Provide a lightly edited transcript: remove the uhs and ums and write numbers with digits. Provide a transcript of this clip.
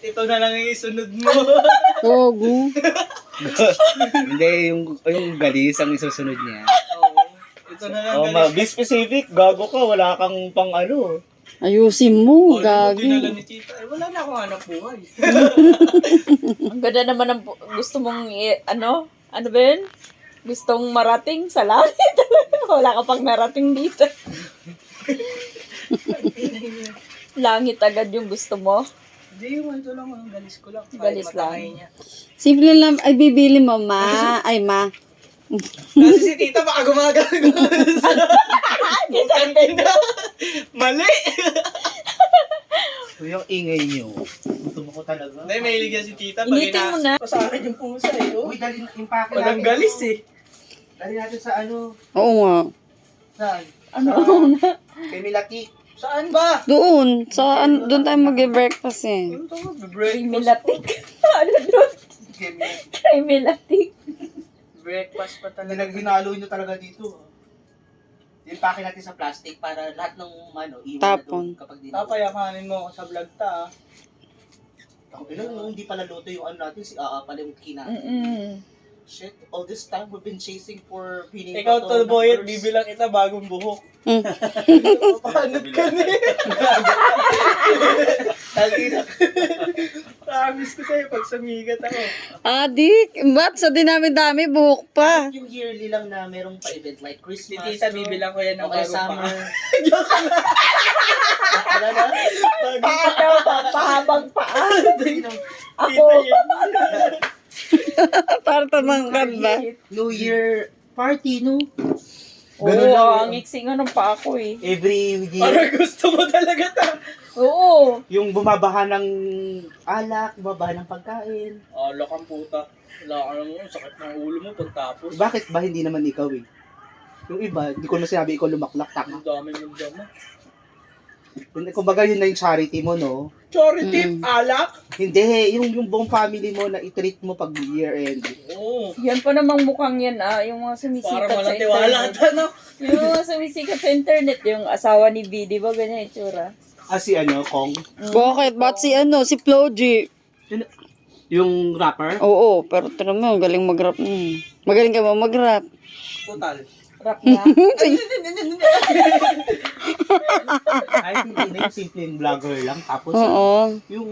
ito na lang yung isunod mo. Gogo. Hindi, yung galis ang isusunod niya. Oo. Ito na lang. Be specific. Gago ka. Wala kang pang ano. Ayusin mo, Dinala gagi. ni Tita. Eh, wala na akong hanap buhay. Ang ganda naman ang gusto mong, ano ba yun? Gustong marating sa langit. Wala ka pang narating dito. Langit agad yung gusto mo. Hindi, yung ito lang. Ang galis ko lang. Galis lang. Niya. Simple lang, ay bibili mo, ma. Ay, ma. Kasi si Tita baka gumagano. Mali! So, yung ingay niyo. Gusto mo ko talaga. Hindi, may iligyan si Tita. Initin mo na. Sa akin yung pusa eh. Oh. Uy, dali yung pake Walang galis eh. Dali natin sa ano. Oo nga. Saan? Ano? Kay Milaki. Saan ba? Doon. Doon tayo mag-breakfast eh. Ano to? Creamy latik. Ano doon? Kay Milaki. Creamy latik. Breakfast pa talaga. Hinalo nyo talaga dito. Yung pake natin sa plastic para lahat ng ano, iwan Tapon. na doon kapag di Papayakanin mo ako sa vlog ta. Ako, hindi pala luto yung ano natin, si pala yung kina. Shit, all this time we've been chasing for peanut Ikaw butter Tolboy at numbers. bibilang kita bagong buhok. Mm. Papanot ka na eh. Tangina. Promise ko sa'yo pag sumigat ako. Adik, ba't sa dinami-dami, buhok pa. Yung yearly lang na merong pa-event like Si Christmas. Tita bibilang ko yan ng Okay, bagong summer. paa. Wala na? Paano? Pahabang paa. Ako. Tita yun. Para tumangkad ba? New Year party, no? Oo, Ganun lang ang yun. iksi nga ng paa ko eh. Every year. Parang gusto mo talaga ta. Oo. Yung bumabaha ng alak, bumabaha ng pagkain. Alak ang puta. Wala ka naman, sakit ng ulo mo pagtapos. Bakit ba hindi naman ikaw eh? Yung iba, hindi ko na sinabi ikaw lumaklak, tama. Ang dami mong dama. Kumbaga yun na yung charity mo, no? Charity, alak? Hindi, yung buong family mo na i-treat mo pag year end. Oo. Yan pa namang mukhang yan yung mga sumisikat Para sa walang tiwala internet. ta, no? Yung mga sumisikat sa internet, yung asawa ni B, di ba ganyan itsura? Si Kong? Bakit? Ba't si si Floji? Yung rapper? Oo, pero tira mo, galing mag-rap. Magaling ka ba mag-rap? Total. Rap na. Ay, hindi na yung simpleng vlogger lang. Tapos, Oo. yung